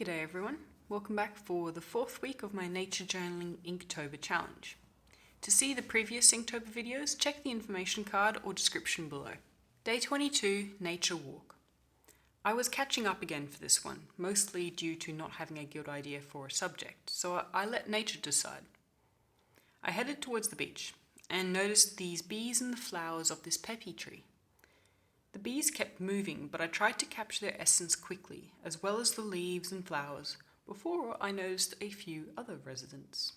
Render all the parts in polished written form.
G'day everyone, welcome back for the fourth week of my nature journaling Inktober challenge. To see the previous Inktober videos, check the information card or description below. Day 22, Nature Walk. I was catching up again for this one, mostly due to not having a good idea for a subject, so I let nature decide. I headed towards the beach and noticed these bees in the flowers of this peppy tree. The bees kept moving, but I tried to capture their essence quickly, as well as the leaves and flowers, before I noticed a few other residents.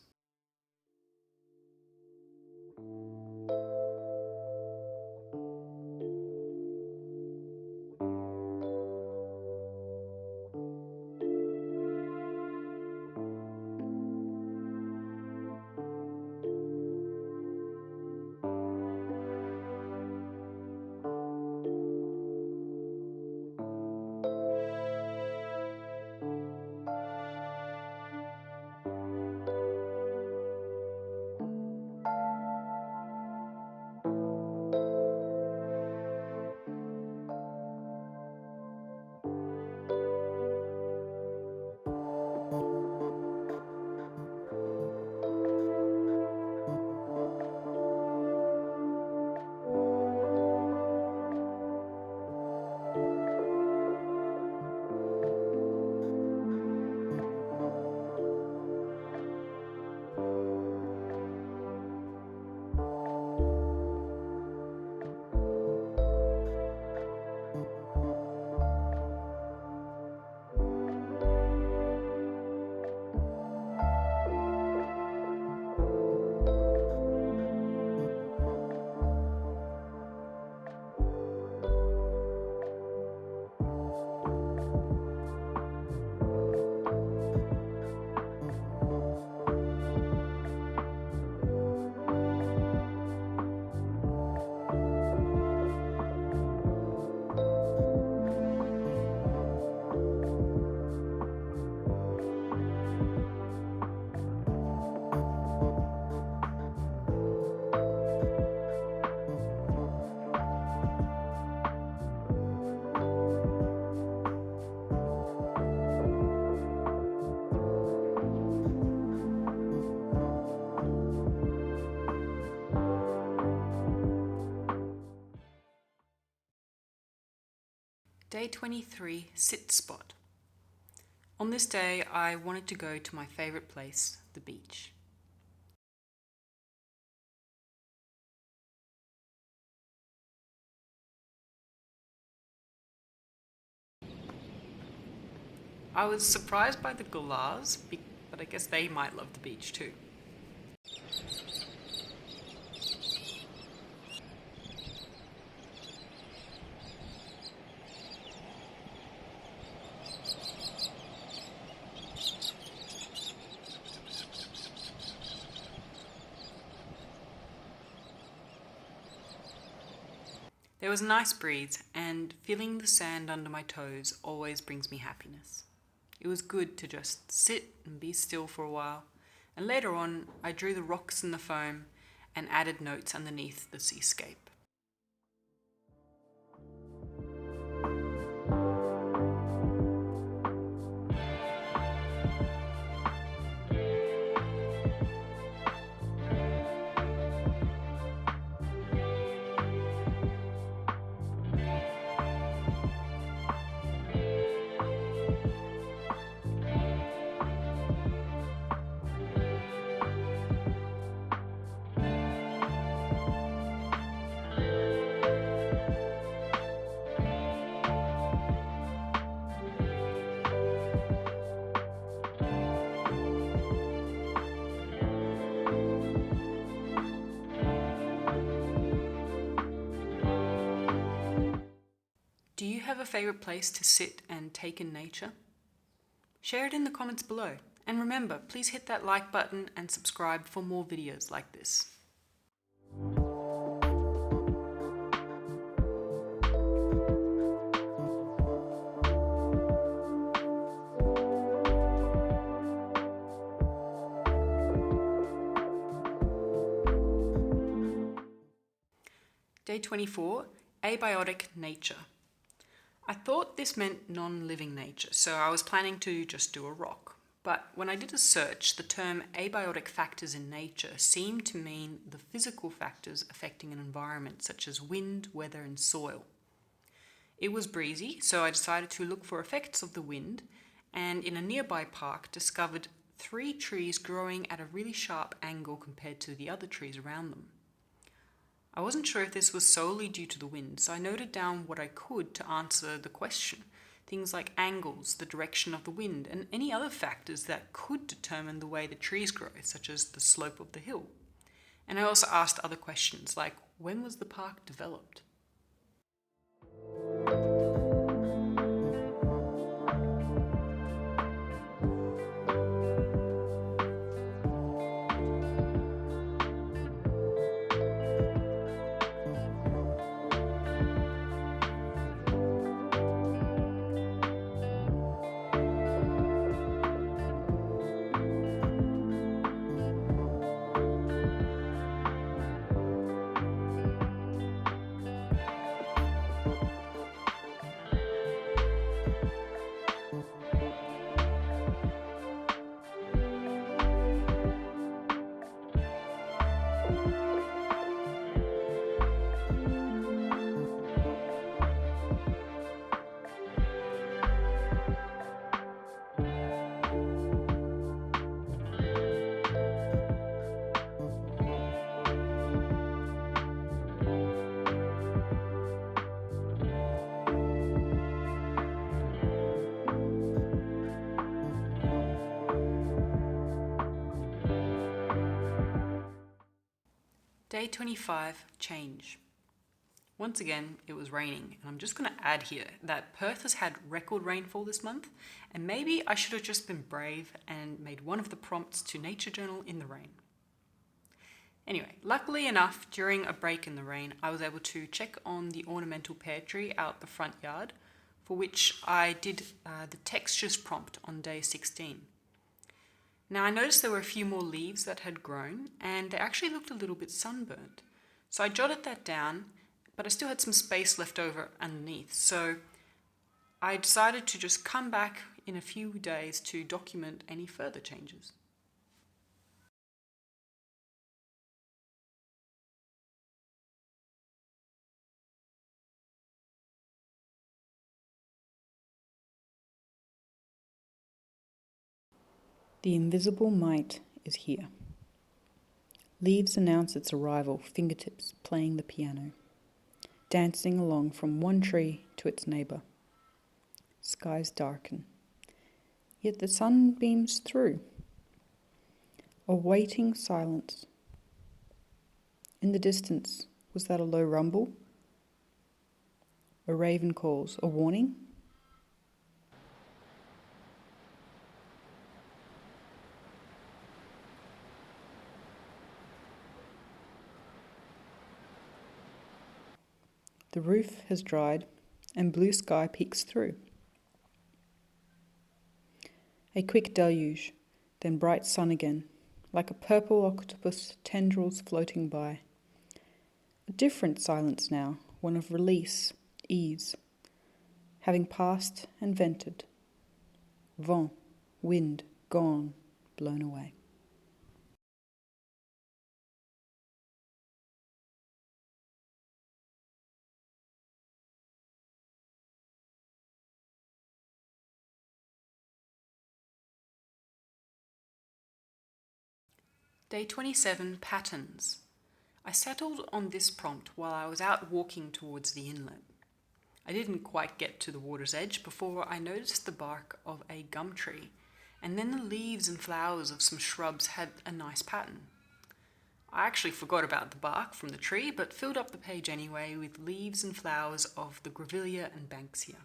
Day 23, Sit Spot. On this day, I wanted to go to my favourite place, the beach. I was surprised by the galahs, but I guess they might love the beach too. There was a nice breeze, and feeling the sand under my toes always brings me happiness. It was good to just sit and be still for a while, and later on I drew the rocks and the foam and added notes underneath the seascape. Do you have a favourite place to sit and take in nature? Share it in the comments below. And remember, please hit that like button and subscribe for more videos like this. Day 24, Abiotic Nature. I thought this meant non-living nature, so I was planning to just do a rock. But when I did a search, the term abiotic factors in nature seemed to mean the physical factors affecting an environment, such as wind, weather, and soil. It was breezy, so I decided to look for effects of the wind, and in a nearby park discovered 3 trees growing at a really sharp angle compared to the other trees around them. I wasn't sure if this was solely due to the wind, so I noted down what I could to answer the question. Things like angles, the direction of the wind, and any other factors that could determine the way the trees grow, such as the slope of the hill. And I also asked other questions like, when was the park developed? Day 25, change. Once again, it was raining, and I'm just going to add here that Perth has had record rainfall this month, and maybe I should have just been brave and made one of the prompts to Nature Journal in the rain. Anyway, luckily enough, during a break in the rain, I was able to check on the ornamental pear tree out the front yard, for which I did the textures prompt on day 16. Now I noticed there were a few more leaves that had grown, and they actually looked a little bit sunburnt. So I jotted that down, but I still had some space left over underneath. So I decided to just come back in a few days to document any further changes. The invisible might is here. Leaves announce its arrival, fingertips playing the piano, dancing along from one tree to its neighbour. Skies darken, yet the sun beams through. A waiting silence. In the distance, was that a low rumble? A raven calls, a warning? The roof has dried, and blue sky peeks through. A quick deluge, then bright sun again, like a purple octopus tendrils floating by. A different silence now, one of release, ease, having passed and vented. Vent, wind, gone, blown away. Day 27, patterns. I settled on this prompt while I was out walking towards the inlet. I didn't quite get to the water's edge before I noticed the bark of a gum tree, and then the leaves and flowers of some shrubs had a nice pattern. I actually forgot about the bark from the tree, but filled up the page anyway with leaves and flowers of the grevillea and banksia.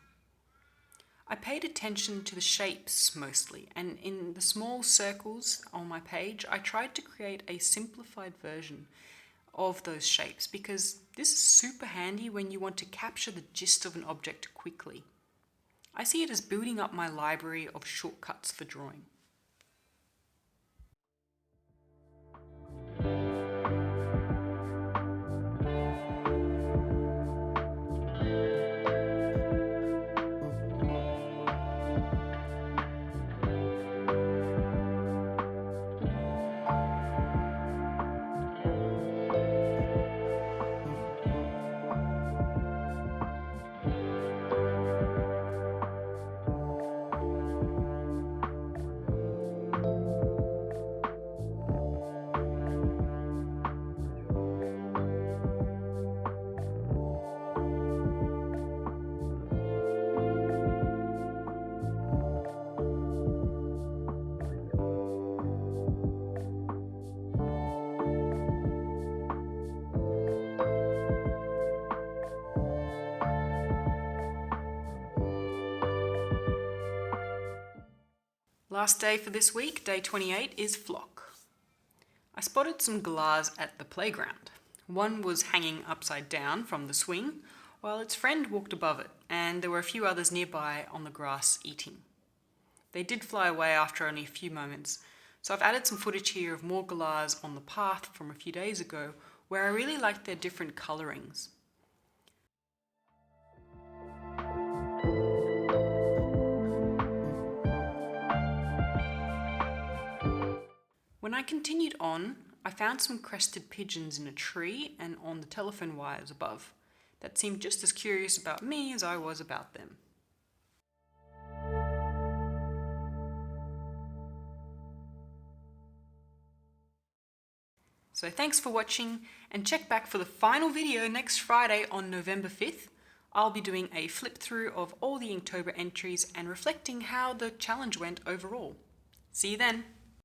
I paid attention to the shapes mostly, and in the small circles on my page, I tried to create a simplified version of those shapes because this is super handy when you want to capture the gist of an object quickly. I see it as building up my library of shortcuts for drawing. Last day for this week, day 28, is flock. I spotted some galahs at the playground. One was hanging upside down from the swing, while its friend walked above it, and there were a few others nearby on the grass eating. They did fly away after only a few moments, so I've added some footage here of more galahs on the path from a few days ago, where I really liked their different colourings. When I continued on, I found some crested pigeons in a tree and on the telephone wires above that seemed just as curious about me as I was about them. So thanks for watching, and check back for the final video next Friday on November 5th. I'll be doing a flip through of all the Inktober entries and reflecting how the challenge went overall. See you then!